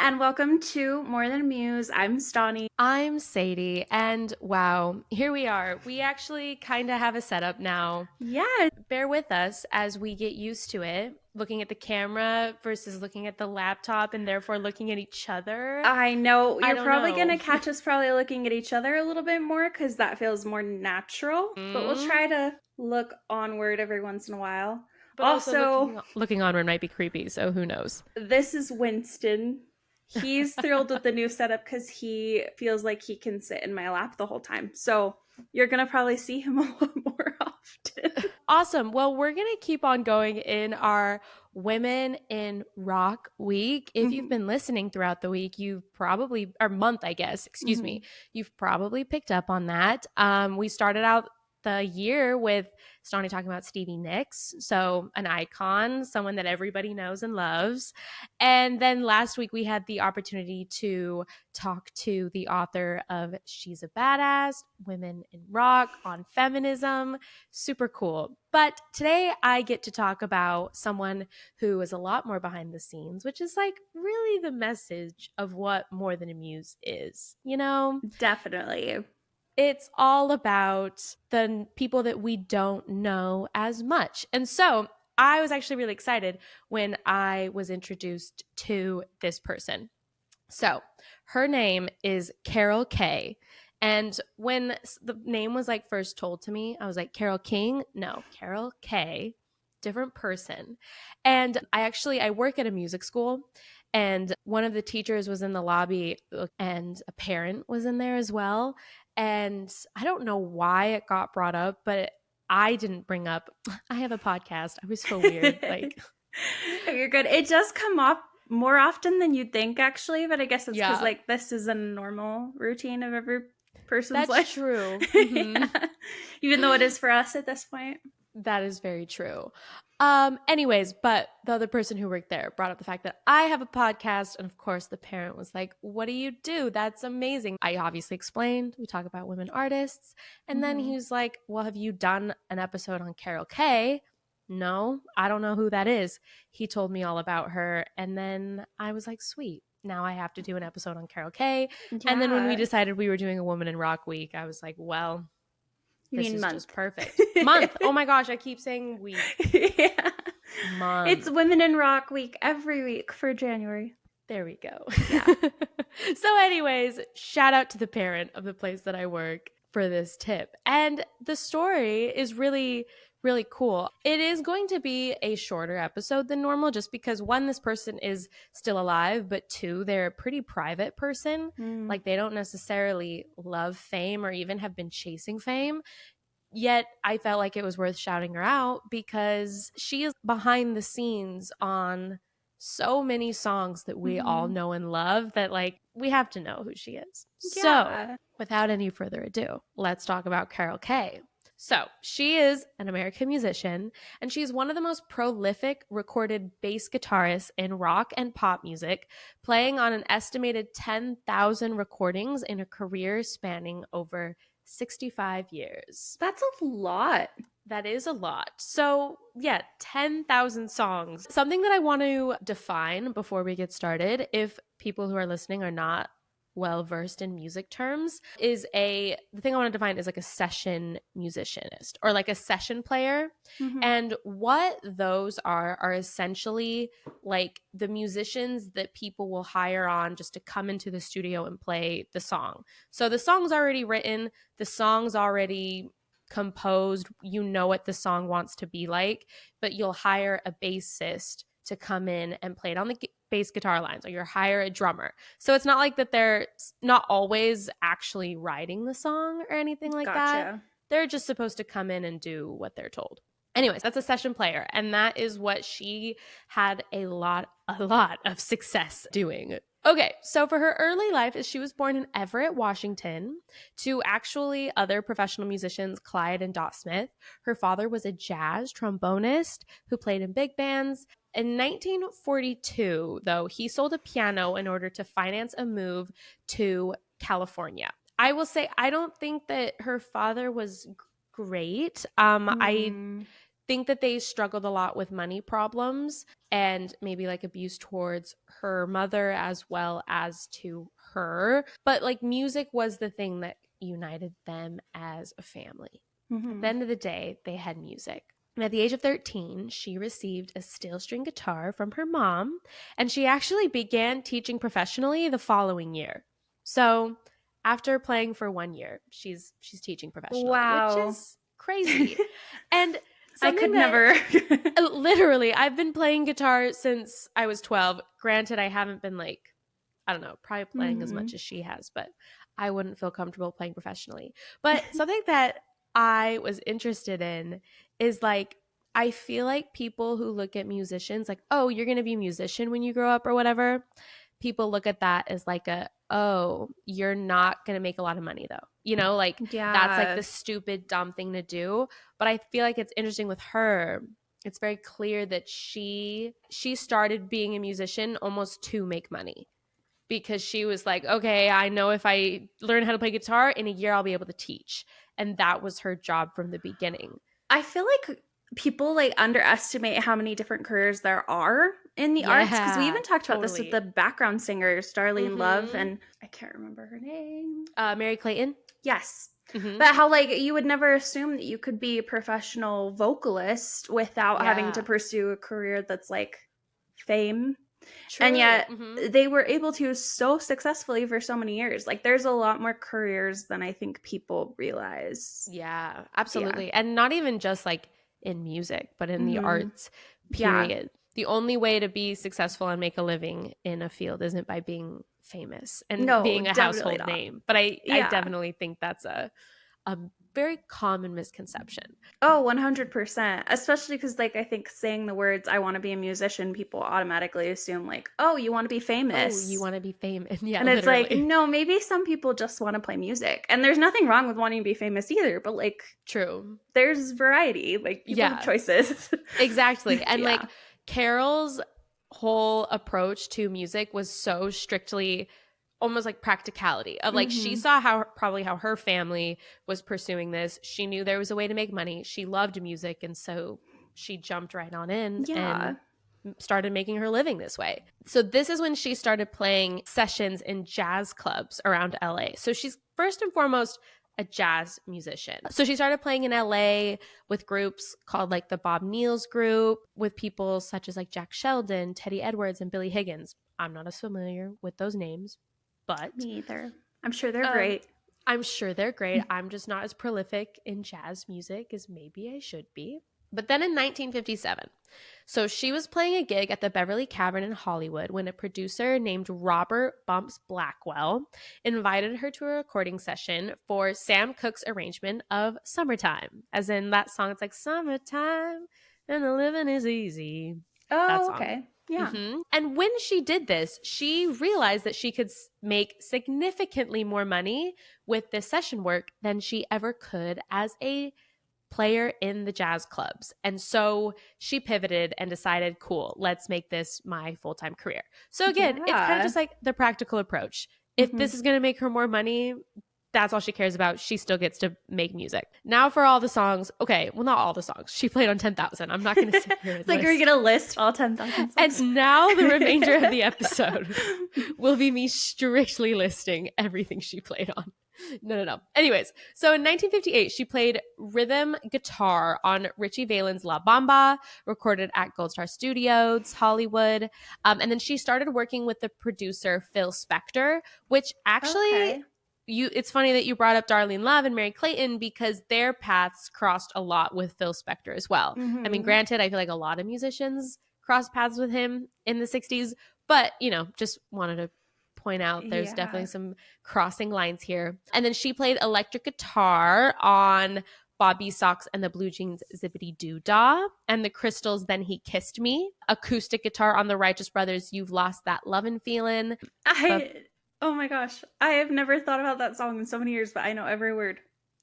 and welcome to More Than a Muse. I'm Stani. I'm Sadie, and wow, here we are. We actually kind of have a setup now. Yeah, Bear with us as we get used to it, looking at the camera versus looking at the laptop and therefore looking at each other. I know I you're don't probably going know. to catch us probably looking at each other a little bit more because that feels more natural, but we'll Mm, try to look onward every once in a while. but also Also, looking onward might be creepy, so who knows? this is Winston. He's thrilled with the new setup because he feels like he can sit in my lap the whole time. So you're going to probably see him a lot more often. Awesome. Well, we're going to keep on going in our Women in Rock week. If you've been listening throughout the week, you've probably, or month, I guess, excuse me, you've probably picked up on that. We started out the year with Stoney talking about Stevie Nicks, so an icon, someone that everybody knows and loves. And then last week we had the opportunity to talk to the author of She's a Badass, Women in Rock on feminism. Super cool. But today I get to talk about someone who is a lot more behind the scenes, which is like really the message of what More Than a Muse is. You know, Definitely. it's all about the people that we don't know as much. And so I was actually really excited when I was introduced to this person. So her name is Carole Kaye. And when the name was like first told to me, I was like, Carole King? No, Carole Kaye, different person. And I work at a music school, and one of the teachers was in the lobby and a parent was in there as well. And I don't know why it got brought up, but I didn't bring up, I have a podcast. I always feel weird. Like, You're good. It does come up more often than you'd think, actually, but I guess it's because yeah, like this is a normal routine of every person's that's life. true. Yeah. Even though it is for us at this point. That is very true. Anyways, but the other person who worked there brought up the fact that I have a podcast. And of course, the parent was like, what do you do? That's amazing. I obviously explained, we talk about women artists. And then he was like, well, have you done an episode on Carole Kaye? No, I don't know who that is. He told me all about her. And then I was like, sweet. Now I have to do an episode on Carole Kaye. And then when we Yeah. decided we were doing a Woman in Rock week, I was like, well, You this mean is month. just perfect. Month. Oh my gosh, I keep saying week. Yeah. Month. It's Women in Rock week every week for January. There we go. Yeah. So anyways, shout out to the parent of the place that I work for this tip. And the story is really cool. It is going to be a shorter episode than normal just because one, this person is still alive, but two, they're a pretty private person. Like they don't necessarily love fame or even have been chasing fame. Yet I felt like it was worth shouting her out because she is behind the scenes on so many songs that we all know and love that like we have to know who she is. So Yeah. without any further ado, let's talk about Carole Kaye. So she is an American musician, and she's one of the most prolific recorded bass guitarists in rock and pop music, playing on an estimated 10,000 recordings in a career spanning over 65 years. That's a lot. That is a lot. So, yeah, 10,000 songs. Something that I want to define before we get started, if people who are listening are not well versed in music terms, the thing I want to define is like a session musicianist or like a session player. And what those are essentially like the musicians that people will hire on just to come into the studio and play the song. So the song's already written, the song's already composed, you know what the song wants to be like, but you'll hire a bassist to come in and play it on the bass guitar lines, or you hire a drummer. So it's not like that they're not always actually writing the song or anything like that. They're just supposed to come in and do what they're told. Anyways, that's a session player, and that is what she had a lot of success doing. Okay, so for her early life, she was born in Everett, Washington, to actually other professional musicians, Clyde and Dot Smith. Her father was a jazz trombonist who played in big bands. In 1942, though, he sold a piano in order to finance a move to California. I will say, I don't think that her father was great. think that they struggled a lot with money problems and maybe like abuse towards her mother as well as to her. But like music was the thing that united them as a family. At the end of the day, they had music. And at the age of 13, she received a steel string guitar from her mom, and she actually began teaching professionally the following year. So after playing for 1 year, she's teaching professionally, Wow. which is crazy. And I could never. Literally, I've been playing guitar since I was 12. Granted, I haven't been like, I don't know, probably playing as much as she has, but I wouldn't feel comfortable playing professionally. But something that I was interested in is like, I feel like people who look at musicians like, oh, you're going to be a musician when you grow up or whatever. People look at that as like oh, you're not going to make a lot of money though. You know, like that's like the stupid, dumb thing to do. But I feel like it's interesting with her. It's very clear that she started being a musician almost to make money, because she was like, okay, I know if I learn how to play guitar in a year, I'll be able to teach. And that was her job from the beginning. I feel like people like underestimate how many different careers there are in the arts, because we even talked about this with the background singers, Darlene Love, and I can't remember her name. Mary Clayton. Yes. But how like you would never assume that you could be a professional vocalist without having to pursue a career that's like fame. True. And yet they were able to so successfully for so many years. Like there's a lot more careers than I think people realize. Yeah, absolutely. Yeah. And not even just like in music, but in the arts, period. Yeah. The only way to be successful and make a living in a field isn't by being famous and being a household name. But I definitely think that's a very common misconception. Oh, 100%. Especially because, like, I think saying the words, I want to be a musician, people automatically assume, like, oh, you want to be famous. Oh, you want to be famous. Yeah, and literally. It's like, no, maybe some people just want to play music. And there's nothing wrong with wanting to be famous either. But, like, true. There's variety. Like, people have choices. Exactly. And, like, Carole's whole approach to music was so strictly almost like practicality of like she saw how her family was pursuing this. She knew there was a way to make money. She loved music, and so she jumped right on in and started making her living this way. So this is when she started playing sessions in jazz clubs around LA. So she's first and foremost a jazz musician. So she started playing in LA with groups called like the Bob Neal's Group, with people such as like Jack Sheldon, Teddy Edwards, and Billy Higgins. I'm not as familiar with those names, but me either. I'm sure they're great. I'm sure they're great. I'm just not as prolific in jazz music as maybe I should be. But then in 1957, so she was playing a gig at the Beverly Cavern in Hollywood when a producer named Robert Bumps Blackwell invited her to a recording session for Sam Cooke's arrangement of Summertime. As in that song, it's like summertime and the living is easy. Oh, okay. Yeah. And when she did this, she realized that she could make significantly more money with this session work than she ever could as a player in the jazz clubs. And so she pivoted and decided, cool, let's make this my full-time career. So again, it's kind of just like the practical approach. If this is going to make her more money, that's all she cares about. She still gets to make music. Now for all the songs. Okay, well, not all the songs. She played on 10,000. I'm not going to sit here and like, we're going to list all 10,000 songs. And now the remainder of the episode will be me strictly listing everything she played on. No. Anyways, so in 1958, she played rhythm guitar on Richie Valens' La Bamba, recorded at Gold Star Studios, Hollywood. And then she started working with the producer Phil Spector, which actually... it's funny that you brought up Darlene Love and Mary Clayton, because their paths crossed a lot with Phil Spector as well. I mean, granted, I feel like a lot of musicians crossed paths with him in the 60s, but, you know, just wanted to point out there's definitely some crossing lines here. And then she played electric guitar on Bobby Sox and the Blue Jeans' Zippity Doo Dah, and the Crystals' Then He Kissed Me, acoustic guitar on the Righteous Brothers' You've Lost That Lovin' Feelin'. Oh my gosh. I have never thought about that song in so many years, but I know every word.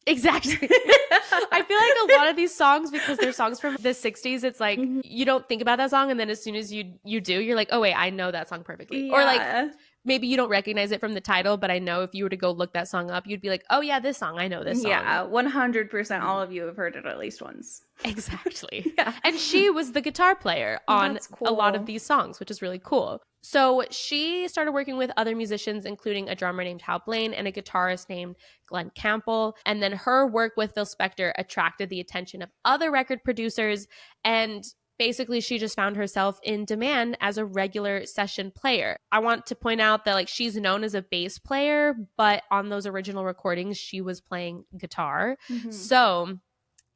Exactly. I feel like a lot of these songs, because they're songs from the 60s, it's like you don't think about that song, and then as soon as you do, you're like, oh wait, I know that song perfectly. Or like maybe you don't recognize it from the title, but I know if you were to go look that song up, you'd be like, oh yeah, this song, I know this song. Yeah, 100% all of you have heard it at least once. Exactly. Yeah. And she was the guitar player on cool. a lot of these songs, which is really cool. So she started working with other musicians, including a drummer named Hal Blaine and a guitarist named Glenn Campbell. And then her work with Phil Spector attracted the attention of other record producers, and basically she just found herself in demand as a regular session player. I want to point out that like she's known as a bass player, but on those original recordings she was playing guitar. So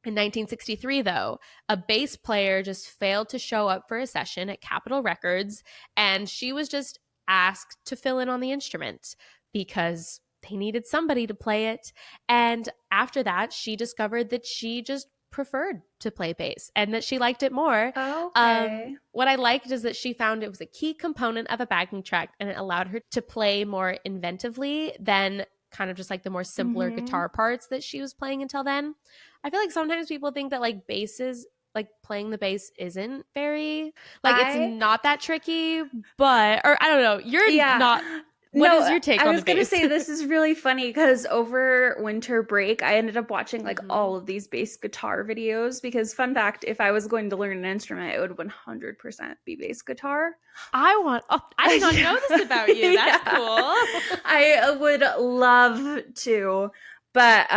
in 1963, though, a bass player just failed to show up for a session at Capitol Records, and she was just asked to fill in on the instrument because they needed somebody to play it. And after that, she discovered that she just preferred to play bass and that she liked it more. Okay. What I liked is that she found it was a key component of a backing track, and it allowed her to play more inventively than kind of just like the more simpler guitar parts that she was playing until then. I feel like sometimes people think that like basses, like playing the bass isn't very, like it's not that tricky, but, or I don't know, you're not. What is your take on the bass? I was going to say this is really funny because over winter break, I ended up watching like all of these bass guitar videos because fun fact, if I was going to learn an instrument, it would 100% be bass guitar. I did not know this about you. That's cool. I would love to, but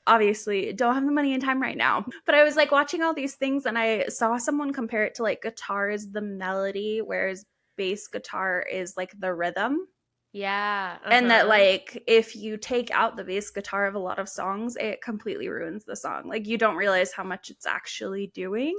obviously don't have the money and time right now. But I was like watching all these things and I saw someone compare it to like guitar is the melody, whereas bass guitar is like the rhythm. Yeah. And that like if you take out the bass guitar of a lot of songs, it completely ruins the song. Like you don't realize how much it's actually doing.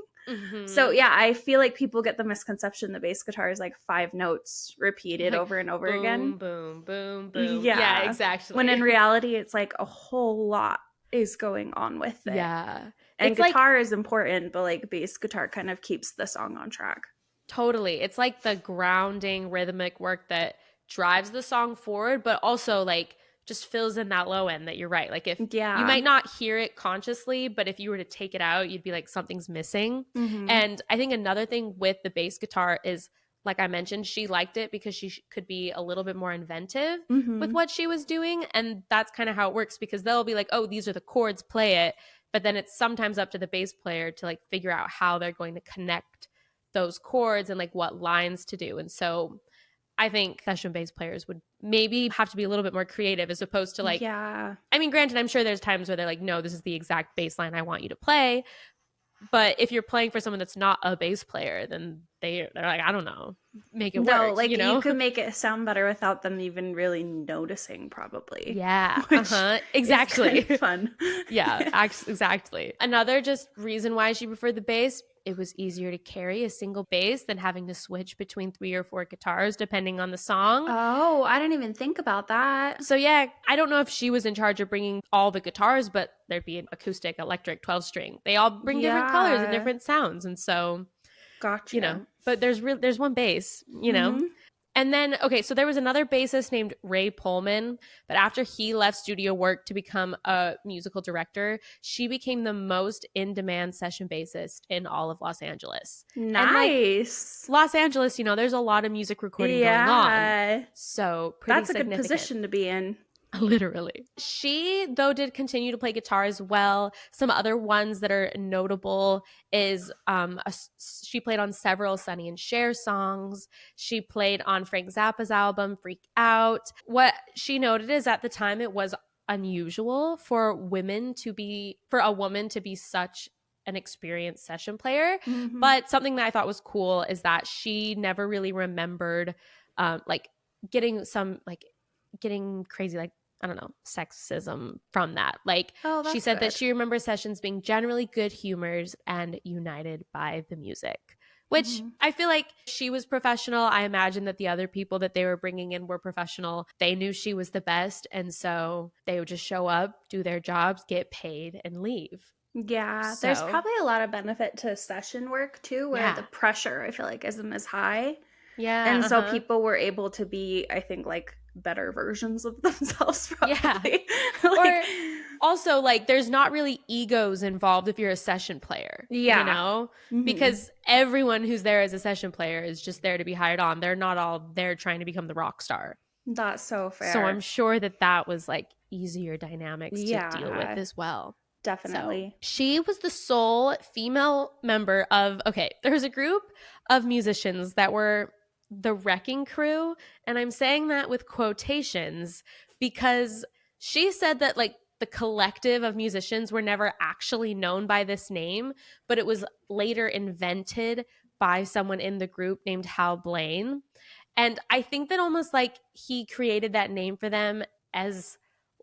So yeah, I feel like people get the misconception the bass guitar is like 5 notes repeated like, over and over boom, again. Boom, boom, boom. Yeah, exactly. When in reality, it's like a whole lot is going on with it. Yeah. And it's guitar is important, but like bass guitar kind of keeps the song on track. Totally. It's like the grounding rhythmic work that drives the song forward, but also like just fills in that low end that you're right. Like if you might not hear it consciously, but if you were to take it out, you'd be like something's missing. And I think another thing with the bass guitar is, like I mentioned, she liked it because she could be a little bit more inventive with what she was doing. And that's kind of how it works because they'll be like, oh, these are the chords, play it. But then it's sometimes up to the bass player to like figure out how they're going to connect those chords and like what lines to do. And so I think session bass players would maybe have to be a little bit more creative as opposed to like, I mean, granted, I'm sure there's times where they're like, no, this is the exact bass line I want you to play. But if you're playing for someone that's not a bass player, then they're like, I don't know, make it work. No, like you know? You could make it sound better without them even really noticing, probably. Yeah, exactly. It's kind of fun. Yeah, exactly. Another just reason why she preferred the bass, it was easier to carry a single bass than having to switch between 3 or 4 guitars depending on the song. Oh, I didn't even think about that. So yeah, I don't know if she was in charge of bringing all the guitars, but there'd be an acoustic, electric, 12-string. They all bring different colors and different sounds. And so, gotcha. You know, but there's one bass, you know. And then, okay, so there was another bassist named Ray Pullman, but after he left studio work to become a musical director, she became the most in-demand session bassist in all of Los Angeles. Nice. And like, Los Angeles, you know, there's a lot of music recording going on. So pretty That's a good position to be in. Literally. She, though, did continue to play guitar as well. Some other ones that are notable is she played on several Sonny and Cher songs. She played on Frank Zappa's album, Freak Out. What she noted is at the time it was unusual for a woman to be such an experienced session player. But something that I thought was cool is that she never really remembered getting crazy, like, I don't know, sexism from that. Like, she said that she remembers sessions being generally good humored and united by the music, which I feel like she was professional. I imagine that the other people that they were bringing in were professional. They knew she was the best. And so they would just show up, do their jobs, get paid, and leave. Yeah, there's probably a lot of benefit to session work too, where the pressure, I feel like, isn't as high. Yeah. And so people were able to be, I think, like, better versions of themselves, probably. Yeah. Or also, like, there's not really egos involved if you're a session player, you know? Because everyone who's there as a session player is just there to be hired on. They're not all there trying to become the rock star. That's so fair. So I'm sure that was like easier dynamics to deal with as well. Definitely. So she was the sole female member of, there's a group of musicians that were the Wrecking Crew. And I'm saying that with quotations because she said that like the collective of musicians were never actually known by this name, but it was later invented by someone in the group named Hal Blaine. And I think that almost like he created that name for them as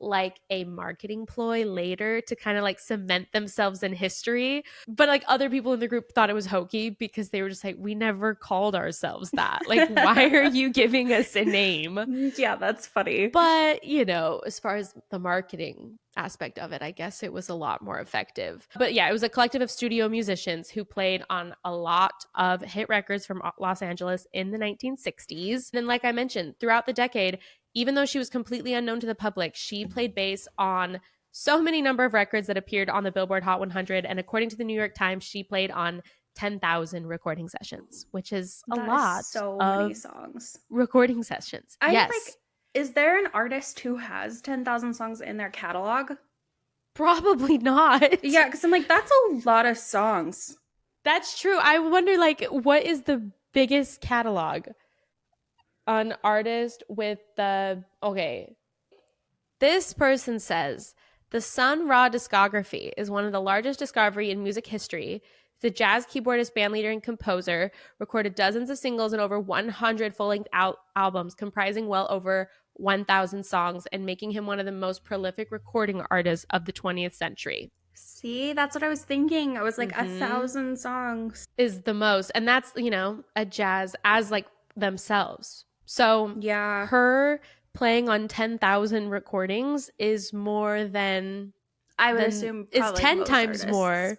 like a marketing ploy later to kind of like cement themselves in history. But like other people in the group thought it was hokey because they were just like, we never called ourselves that. Like, why are you giving us a name? Yeah, that's funny. But, you know, as far as the marketing aspect of it, I guess it was a lot more effective. But yeah, it was a collective of studio musicians who played on a lot of hit records from Los Angeles in the 1960s. And like I mentioned, throughout the decade, even though she was completely unknown to the public, she played bass on so many number of records that appeared on the Billboard Hot 100. And according to the New York Times, she played on 10,000 recording sessions, which is a lot of many songs. Recording sessions. Yes. Is there an artist who has 10,000 songs in their catalog? Probably not. Yeah, because I'm like, that's a lot of songs. That's true. I wonder, like, what is the biggest catalog? An artist with the... Okay. This person says, the Sun Ra discography is one of the largest discovery in music history. The jazz keyboardist, bandleader, and composer recorded dozens of singles and over 100 full-length albums comprising well over 1,000 songs and making him one of the most prolific recording artists of the 20th century. See, that's what I was thinking. I was like, 1,000 songs is the most. And that's, you know, a jazz as like themselves. So yeah, her playing on 10,000 recordings is more than... I would assume is 10 times more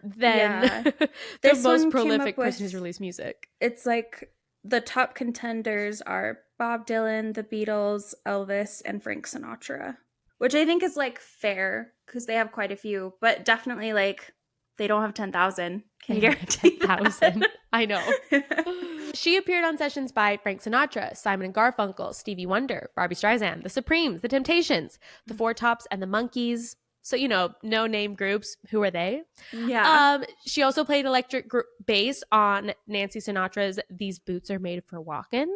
than the most prolific person who's released music. It's like the top contenders are Bob Dylan, the Beatles, Elvis, and Frank Sinatra, which I think is like fair because they have quite a few, but definitely like they don't have 10,000. Can you guarantee 10,000? I know. She appeared on sessions by Frank Sinatra, Simon and Garfunkel, Stevie Wonder, Barbra Streisand, The Supremes, The Temptations, The Four Tops, and The Monkees. So, you know, no-name groups. Who are they? Yeah. She also played electric bass on Nancy Sinatra's These Boots Are Made for Walkin'.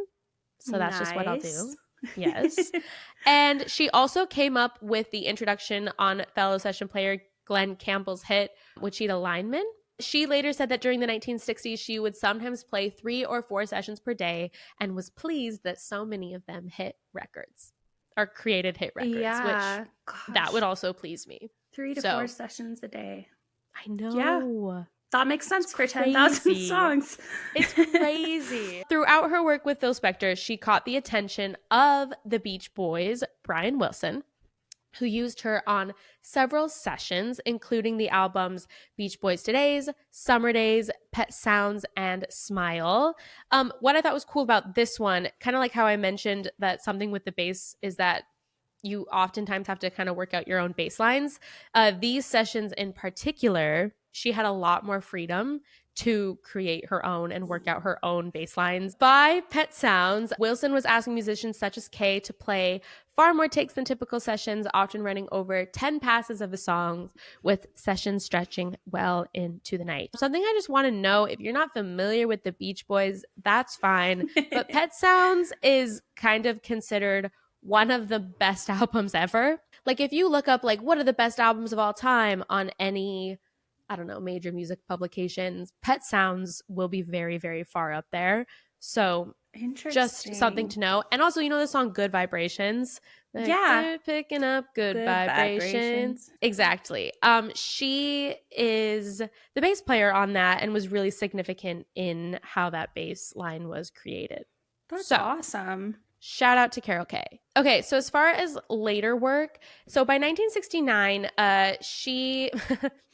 So that's just what I'll do. Yes. And she also came up with the introduction on fellow session player Glenn Campbell's hit, Wichita Lineman. She later said that during the 1960s, she would sometimes play 3 or 4 sessions per day and was pleased that so many of them hit records or created hit records, which that would also please me. 3 to 4 sessions a day. I know. Yeah. That makes sense for 10,000 songs. It's crazy. Throughout her work with Phil Spector, she caught the attention of the Beach Boys' Brian Wilson, who used her on several sessions, including the albums Beach Boys Today's, Summer Days, Pet Sounds, and Smile. What I thought was cool about this one, kind of like how I mentioned that something with the bass is that you oftentimes have to kind of work out your own bass lines. These sessions in particular, she had a lot more freedom to create her own and work out her own bass lines. By Pet Sounds, Wilson was asking musicians such as Kaye to play far more takes than typical sessions, often running over 10 passes of the songs, with sessions stretching well into the night. Something I just want to know, if you're not familiar with the Beach Boys, that's fine. But Pet Sounds is kind of considered one of the best albums ever. Like if you look up like what are the best albums of all time on any, I don't know, major music publications, Pet Sounds will be very, very far up there. So just something to know. And also, you know the song Good Vibrations? Like, yeah. They're picking up good vibrations. Exactly. She is the bass player on that and was really significant in how that bass line was created. That's awesome. Shout out to Carole Kaye. Okay, so as far as later work, so by 1969, she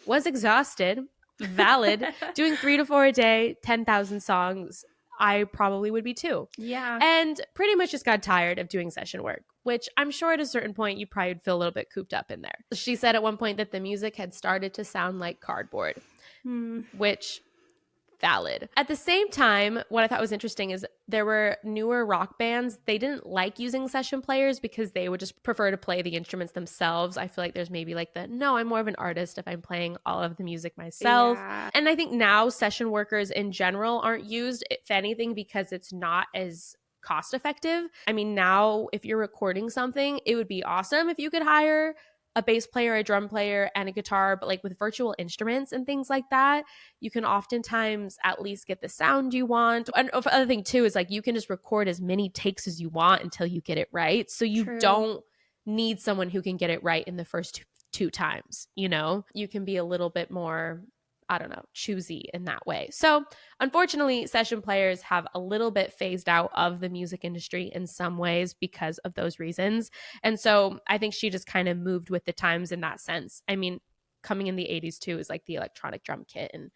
was exhausted, valid, doing 3 to 4 a day, 10,000 songs. I probably would be too. Yeah. And pretty much just got tired of doing session work, which I'm sure at a certain point you probably would feel a little bit cooped up in there. She said at one point that the music had started to sound like cardboard, which valid. At the same time, what I thought was interesting is there were newer rock bands. They didn't like using session players because they would just prefer to play the instruments themselves. I feel like there's maybe like no, I'm more of an artist if I'm playing all of the music myself. Yeah. And I think now session workers in general aren't used, if anything, because it's not as cost effective. I mean, now if you're recording something, it would be awesome if you could hire a bass player, a drum player, and a guitar, but like with virtual instruments and things like that, you can oftentimes at least get the sound you want. And the other thing too is like you can just record as many takes as you want until you get it right. So you don't need someone who can get it right in the first two times, you know? You can be a little bit more, I don't know, choosy in that way. So unfortunately, session players have a little bit phased out of the music industry in some ways because of those reasons. And so I think she just kind of moved with the times in that sense. I mean, coming in the 80s too is like the electronic drum kit and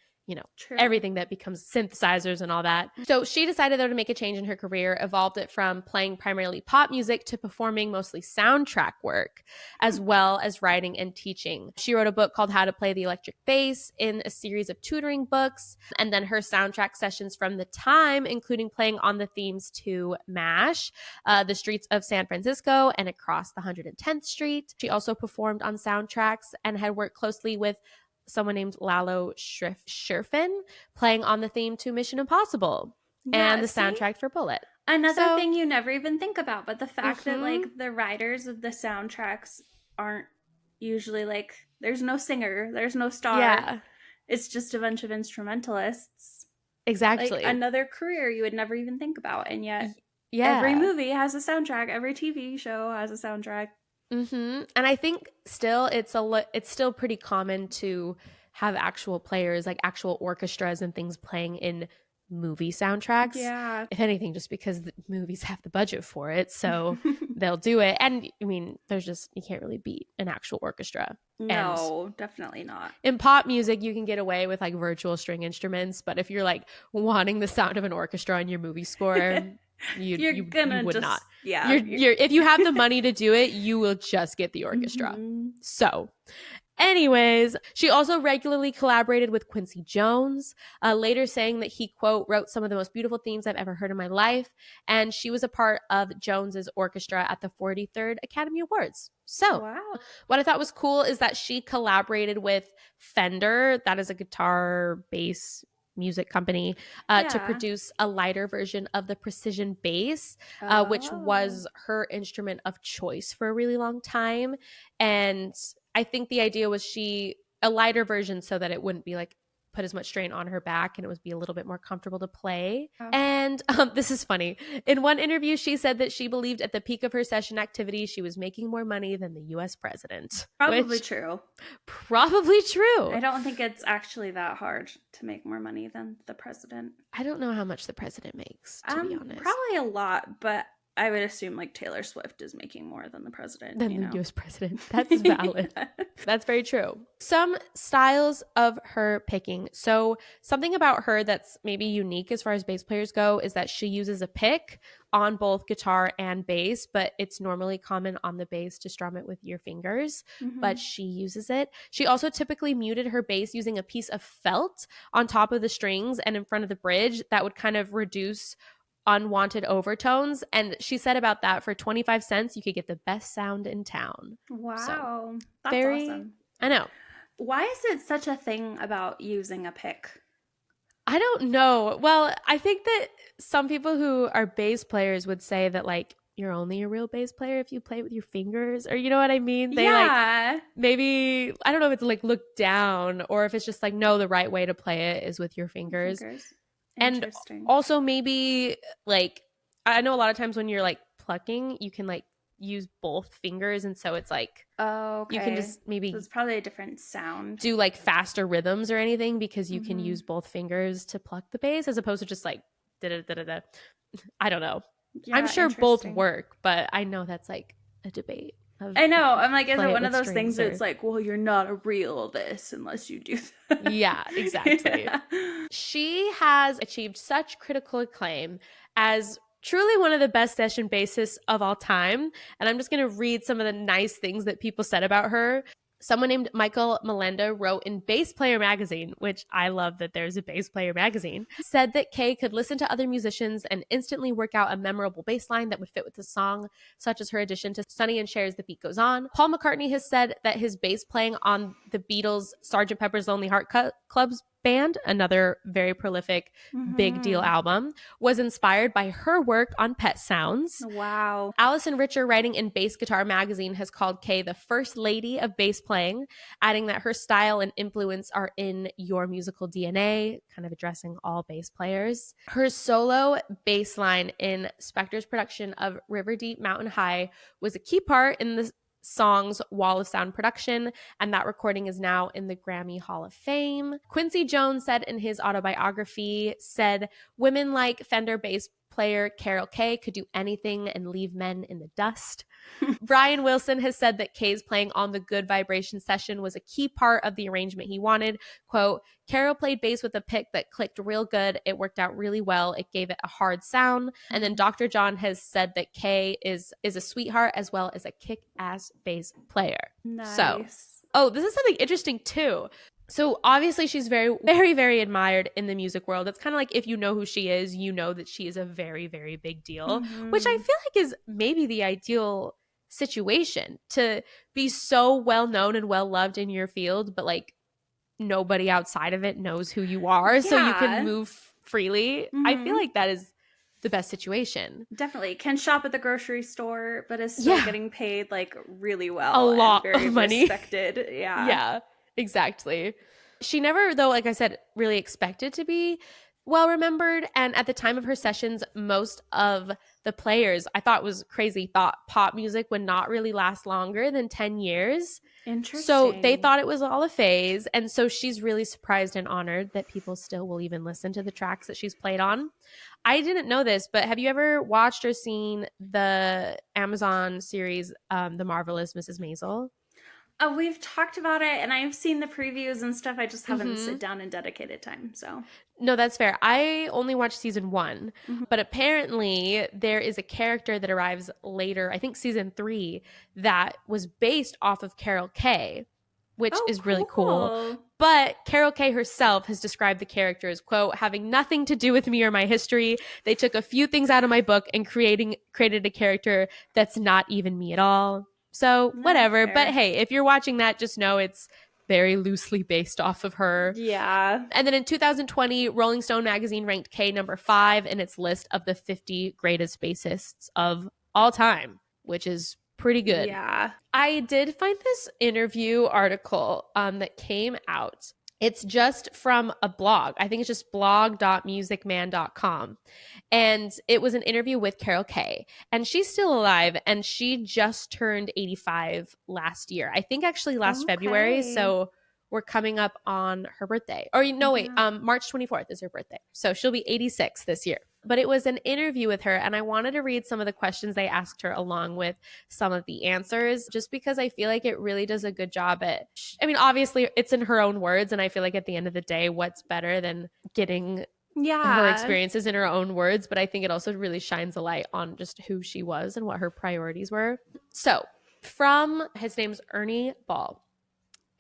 everything that becomes synthesizers and all that. So she decided though to make a change in her career, evolved it from playing primarily pop music to performing mostly soundtrack work, as well as writing and teaching. She wrote a book called How to Play the Electric Bass in a series of tutoring books. And then her soundtrack sessions from the time, including playing on the themes to MASH, The Streets of San Francisco, and Across the 110th Street. She also performed on soundtracks and had worked closely with someone named Lalo Schifrin, playing on the theme to Mission Impossible and the soundtrack for Bullet. Another thing you never even think about, but the fact that like the writers of the soundtracks aren't usually like, there's no singer, there's no star. Yeah. It's just a bunch of instrumentalists. Exactly. Like another career you would never even think about. And yet every movie has a soundtrack. Every TV show has a soundtrack. And I think still it's still pretty common to have actual players, like actual orchestras and things playing in movie soundtracks. Yeah. If anything, just because the movies have the budget for it, so they'll do it. And I mean, you can't really beat an actual orchestra. No, and definitely not. In pop music, you can get away with like virtual string instruments, but if you're like wanting the sound of an orchestra in your movie score, you would not. Yeah. If you have the money to do it, you will just get the orchestra. So anyways, she also regularly collaborated with Quincy Jones, later saying that he, quote, wrote some of the most beautiful themes I've ever heard in my life. And she was a part of Jones's orchestra at the 43rd Academy Awards. So what I thought was cool is that she collaborated with Fender, that is a guitar bass music company, to produce a lighter version of the precision bass, which was her instrument of choice for a really long time. And I think the idea was a lighter version so that it wouldn't be like put as much strain on her back and it would be a little bit more comfortable to play. And this is funny. In one interview, she said that she believed at the peak of her session activity, she was making more money than the US president. Probably true. Probably true. I don't think it's actually that hard to make more money than the president. I don't know how much the president makes, to be honest. Probably a lot, but I would assume like Taylor Swift is making more than the president. Than the US president. That's valid. Yeah. That's very true. Some styles of her picking. So something about her that's maybe unique as far as bass players go is that she uses a pick on both guitar and bass, but it's normally common on the bass to strum it with your fingers, but she uses it. She also typically muted her bass using a piece of felt on top of the strings and in front of the bridge that would kind of reduce unwanted overtones. And she said about that, for 25 cents, you could get the best sound in town. Wow. So, that's awesome. I know. Why is it such a thing about using a pick? I don't know. Well, I think that some people who are bass players would say that like you're only a real bass player if you play with your fingers, or you know what I mean? They like maybe, I don't know if it's like look down or if it's just like, no, the right way to play it is with your fingers. And also maybe like, I know a lot of times when you're like plucking, you can like use both fingers. And so it's like, you can just maybe, so it's probably a different sound. Do like faster rhythms or anything because you can use both fingers to pluck the bass as opposed to just like, I don't know. Yeah, I'm sure both work, but I know that's like a debate. I know. I'm like, is it one of those things that it's like, well, you're not a real this unless you do that. Yeah, exactly. Yeah. She has achieved such critical acclaim as truly one of the best session bassists of all time. And I'm just going to read some of the nice things that people said about her. Someone named Michael Melenda wrote in Bass Player magazine, which I love that there's a Bass Player magazine, said that Kaye could listen to other musicians and instantly work out a memorable bass line that would fit with the song, such as her addition to Sonny and Cher's The Beat Goes On. Paul McCartney has said that his bass playing on the Beatles' Sgt. Pepper's Lonely Heart Club's Band, another very prolific big deal album, was inspired by her work on Pet Sounds. Wow. Alison Richer, writing in Bass Guitar magazine, has called Kaye the first lady of bass playing, adding that her style and influence are in your musical DNA, kind of addressing all bass players. Her solo bass line in Spector's production of River Deep Mountain High was a key part in the song's Wall of Sound production, and that recording is now in the Grammy Hall of Fame. Quincy Jones said in his autobiography, women like Fender bass player Carole Kaye could do anything and leave men in the dust. Brian Wilson has said that Kaye's playing on the Good Vibration session was a key part of the arrangement he wanted. Quote, Carole played bass with a pick that clicked real good. It worked out really well. It gave it a hard sound. And then Dr. John has said that Kaye is a sweetheart as well as a kick-ass bass player. Nice. So, this is something interesting too. So obviously she's very, very, very admired in the music world. It's kind of like if you know who she is, you know that she is a very, very big deal, which I feel like is maybe the ideal situation, to be so well known and well loved in your field, but like nobody outside of it knows who you are, so you can move freely. I feel like that is the best situation. Definitely. Can shop at the grocery store, but is still getting paid like really well. A lot and very of money. Respected. Yeah. Yeah, exactly. She never, though, like I said, really expected to be well remembered. And at the time of her sessions, most of the players, I thought was crazy, thought pop music would not really last longer than 10 years. Interesting. So they thought it was all a phase. And so she's really surprised and honored that people still will even listen to the tracks that she's played on. I didn't know this, but have you ever watched or seen the Amazon series, The Marvelous Mrs. Maisel? We've talked about it, and I've seen the previews and stuff. I just haven't sit down and dedicated time. So no, that's fair. I only watched season 1, but apparently there is a character that arrives later, I think season 3, that was based off of Carole Kaye, which is really cool. But Carole Kaye herself has described the character as, quote, having nothing to do with me or my history. They took a few things out of my book and created a character that's not even me at all. So whatever. But hey, if you're watching that, just know it's very loosely based off of her. Yeah. And then in 2020, Rolling Stone magazine ranked Kaye number 5 in its list of the 50 greatest bassists of all time, which is pretty good. Yeah. I did find this interview article that came out. It's just from a blog. I think it's just blog.musicman.com. And it was an interview with Carole Kaye. And she's still alive, and she just turned 85 last year. I think actually last February. So we're coming up on her birthday. Or March 24th is her birthday. So she'll be 86 this year. But it was an interview with her, and I wanted to read some of the questions they asked her along with some of the answers, just because I feel like it really does a good job at, I mean, obviously it's in her own words, and I feel like at the end of the day, what's better than getting her experiences in her own words? But I think it also really shines a light on just who she was and what her priorities were. So his name's Ernie Ball.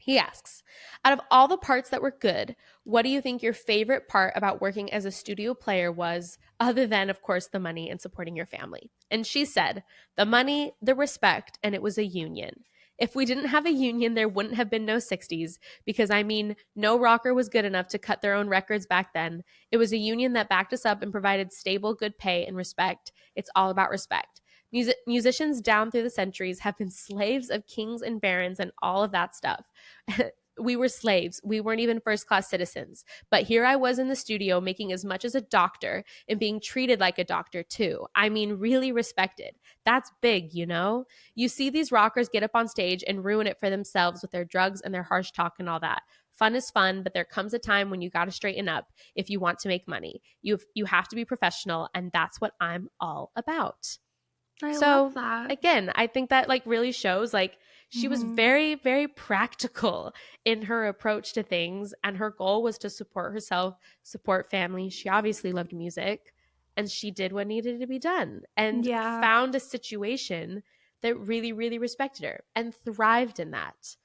He asks, out of all the parts that were good, what do you think your favorite part about working as a studio player was, other than, of course, the money and supporting your family? And she said, the money, the respect, and it was a union. If we didn't have a union, there wouldn't have been no 60s, because, I mean, no rocker was good enough to cut their own records back then. It was a union that backed us up and provided stable, good pay and respect. It's all about respect. Musicians down through the centuries have been slaves of kings and barons and all of that stuff. We were slaves. We weren't even first-class citizens. But here I was in the studio making as much as a doctor and being treated like a doctor too. I mean, really respected. That's big, you know? You see these rockers get up on stage and ruin it for themselves with their drugs and their harsh talk and all that. Fun is fun, but there comes a time when you got to straighten up if you want to make money. You have to be professional, and that's what I'm all about. I So love that. again, I think that like really shows like she was very, very practical in her approach to things, and her goal was to support herself, support family. She obviously loved music, and she did what needed to be done and found a situation that really, really respected her and thrived in that.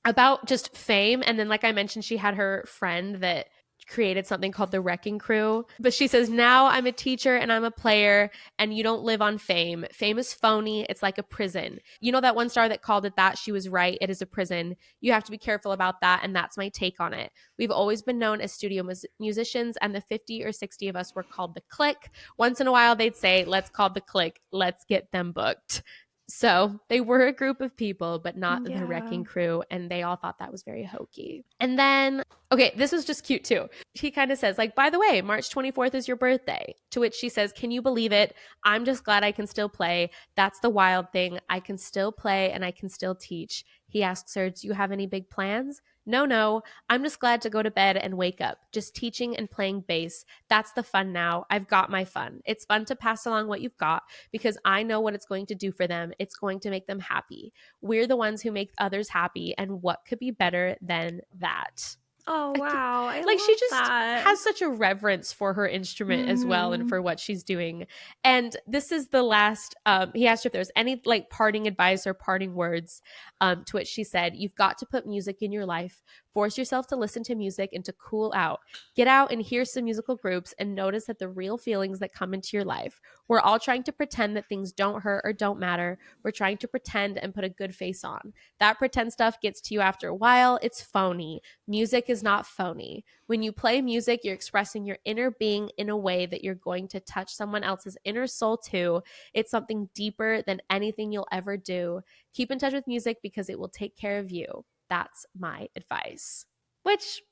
About just fame, and then like I mentioned, she had her friend that created something called the Wrecking Crew. But she says, now I'm a teacher and I'm a player, and you don't live on fame. Fame is phony. It's like a prison. You know that one star that called it that? She was right. It is a prison. You have to be careful about that, and that's my take on it. We've always been known as studio musicians, and the 50 or 60 of us were called the clique. Once in a while, they'd say, let's call the clique. Let's get them booked. So they were a group of people, but not the Wrecking Crew, and they all thought that was very hokey. And then, okay, this was just cute too. He kind of says, like, by the way, March 24th is your birthday. To which she says, can you believe it? I'm just glad I can still play. That's the wild thing. I can still play and I can still teach. He asks her, do you have any big plans? No, I'm just glad to go to bed and wake up. Just teaching and playing bass. That's the fun now. I've got my fun. It's fun to pass along what you've got because I know what it's going to do for them. It's going to make them happy. We're the ones who make others happy, and what could be better than that? Oh, wow. I like love she just that. has such a reverence for her instrument as well, and for what she's doing. And this is the last, he asked her if there's any like parting advice or parting words, to which she said, you've got to put music in your life. Force yourself to listen to music and to cool out. Get out and hear some musical groups and notice that the real feelings that come into your life. We're all trying to pretend that things don't hurt or don't matter. We're trying to pretend and put a good face on. That pretend stuff gets to you after a while. It's phony. Music is not phony. When you play music, you're expressing your inner being in a way that you're going to touch someone else's inner soul too. It's something deeper than anything you'll ever do. Keep in touch with music because it will take care of you. That's my advice. Which,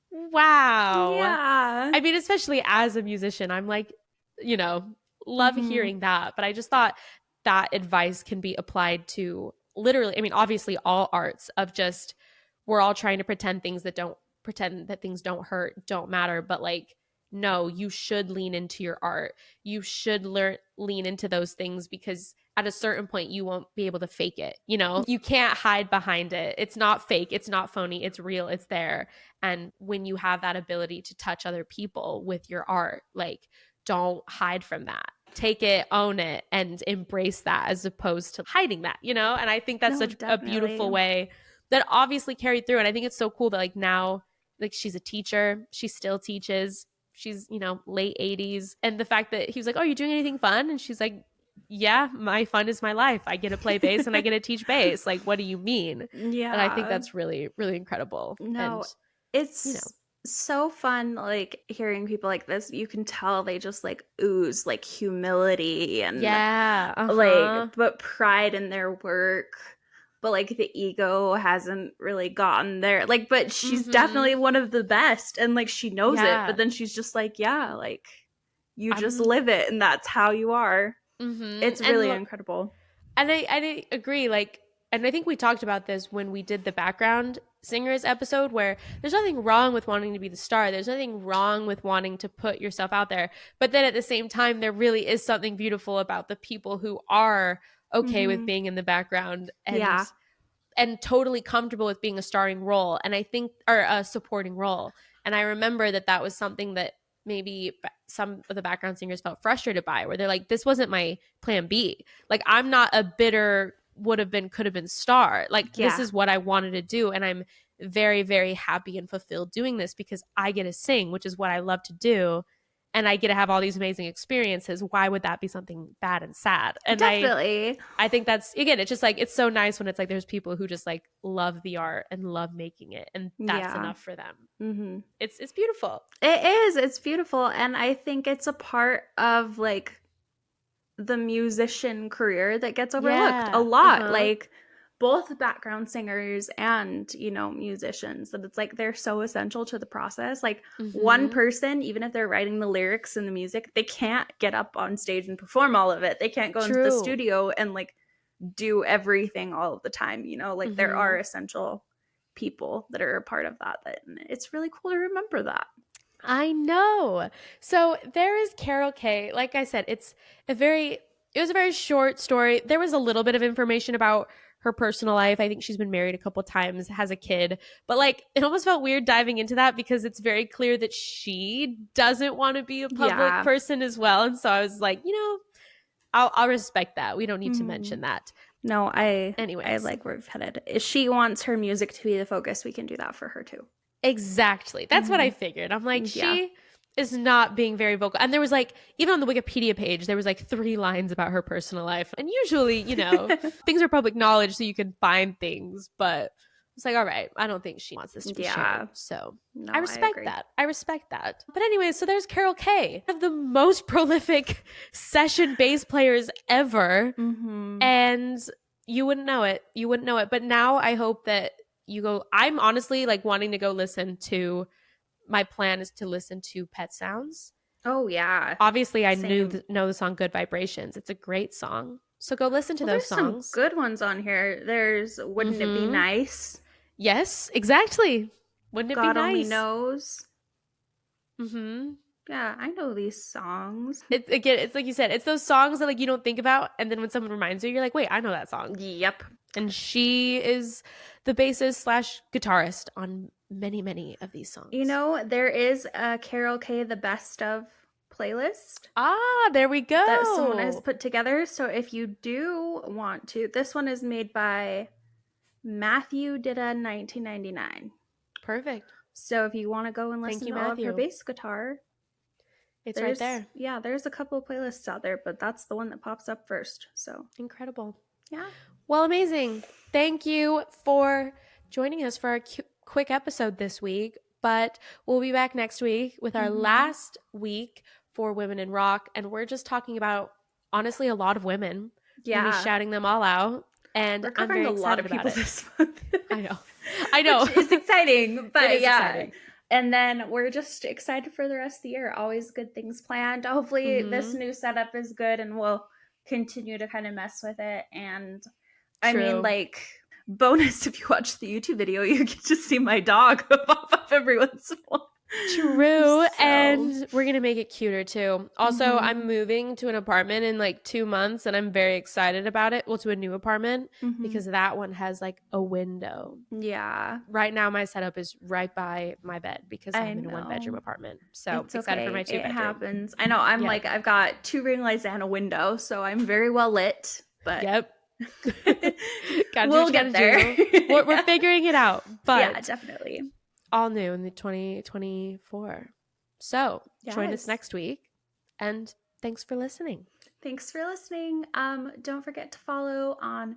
wow. Yeah. I mean, especially as a musician, I'm like, you know, love hearing that. But I just thought that advice can be applied to literally, I mean, obviously all arts of just, we're all trying to pretend that things don't hurt, don't matter. But like, no, you should lean into your art. You should lean into those things, because at a certain point you won't be able to fake it. You know, you can't hide behind it. It's not fake. It's not phony. It's real. It's there. And when you have that ability to touch other people with your art, like, don't hide from that. Take it, own it, and embrace that, as opposed to hiding that, you know? And I think that's such a beautiful way that obviously carried through. And I think it's so cool that like now, like she's a teacher, she still teaches. She's, you know, late 80s. And the fact that he was like, oh, are you doing anything fun? And she's like, yeah, my fun is my life. I get to play bass and I get to teach bass. Like, what do you mean? Yeah. And I think that's really, really incredible. No, and, it's, you know, so fun, like hearing people like this. You can tell they just like ooze like humility and like, but pride in their work. But like the ego hasn't really gotten there. Like, but she's definitely one of the best, and like she knows it. But then she's just like, yeah, like you just live it, and that's how you are. It's really incredible. And I agree. Like, and I think we talked about this when we did the background singers episode, where there's nothing wrong with wanting to be the star. There's nothing wrong with wanting to put yourself out there. But then at the same time, there really is something beautiful about the people who are okay with being in the background and totally comfortable with being a starring role. And I think, or a supporting role. And I remember that was something that maybe some of the background singers felt frustrated by, where they're like, this wasn't my plan B. Like, I'm not a bitter would have been, could have been star. Like, this is what I wanted to do. And I'm very, very happy and fulfilled doing this because I get to sing, which is what I love to do. And I get to have all these amazing experiences. Why would that be something bad and sad? And definitely. I think that's, again, it's just like, it's so nice when it's like there's people who just like love the art and love making it, and that's enough for them. It's beautiful. It is. It's beautiful. And I think it's a part of like the musician career that gets overlooked a lot. Like both background singers and, you know, musicians, that it's like they're so essential to the process. Like one person, even if they're writing the lyrics and the music, they can't get up on stage and perform all of it. They can't go into the studio and like do everything all of the time, you know? Like there are essential people that are a part of that, and it's really cool to remember that. I know. So there is Carole Kaye. Like I said, it's a very It was a very short story. There was a little bit of information about her personal life. I think she's been married a couple times, has a kid. But like, it almost felt weird diving into that because it's very clear that she doesn't want to be a public person as well. And so I was like, I'll respect that. We don't need to mention that. No, I like where we've headed. If she wants her music to be the focus, we can do that for her too. Exactly. That's what I figured. I'm like, she is not being very vocal. And there was like, even on the Wikipedia page, there was like 3 lines about her personal life. And usually, things are public knowledge so you can find things. But it's like, all right, I don't think she wants this to be shared. So no, I respect that. I respect that. But anyway, so there's Carole Kaye, one of the most prolific session bass players ever. And you wouldn't know it. You wouldn't know it. But now I hope that you go. I'm honestly like wanting to go listen to. My plan is to listen to Pet Sounds. Oh yeah. Obviously, I know the song "Good Vibrations." It's a great song. So go listen to those songs. There's some good ones on here. There's "Wouldn't It Be Nice?" Yes, exactly. Wouldn't it God be nice? Only Knows. Yeah, I know these songs. It's like you said. It's those songs that like you don't think about, and then when someone reminds you, you're like, "Wait, I know that song." Yep. And she is the bassist / guitarist on many, many of these songs. There is a Carole Kaye The Best Of playlist. Ah, there we go. That someone has put together. So if you do want to, this one is made by Matthew Dida 1999. Perfect. So if you want to go and listen to all of her bass guitar, it's right there. Yeah, there's a couple of playlists out there, but that's the one that pops up first. So incredible. Yeah. Well, amazing. Thank you for joining us for our quick episode this week, but we'll be back next week with our last week for Women in Rock, and we're just talking about, honestly, a lot of women. Yeah. We'll be shouting them all out, and we're covering a lot of people this month. I know. It's exciting, but exciting. And then we're just excited for the rest of the year. Always good things planned. Hopefully this new setup is good, and we'll continue to kind of mess with it. And I mean, like, bonus, if you watch the YouTube video, you get to see my dog pop up every once in a while. True. And we're going to make it cuter too. Also, I'm moving to an apartment in like 2 months, and I'm very excited about it. Well, to a new apartment because that one has like a window. Yeah. Right now, my setup is right by my bed because I'm in a 1-bedroom apartment. So it's excited for my 2-bedroom. It happens. I know. I'm like, I've got 2 ring lights and a window, so I'm very well lit. But we'll get there. We're figuring it out. But yeah, definitely. All new in the 2024. So join us next week, and thanks for listening. Don't forget to follow on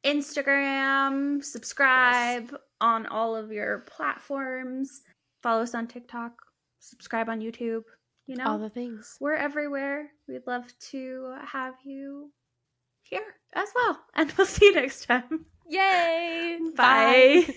Instagram, subscribe on all of your platforms, follow us on TikTok, subscribe on YouTube, all the things. We're everywhere. We'd love to have you here as well, and we'll see you next time. Yay! Bye.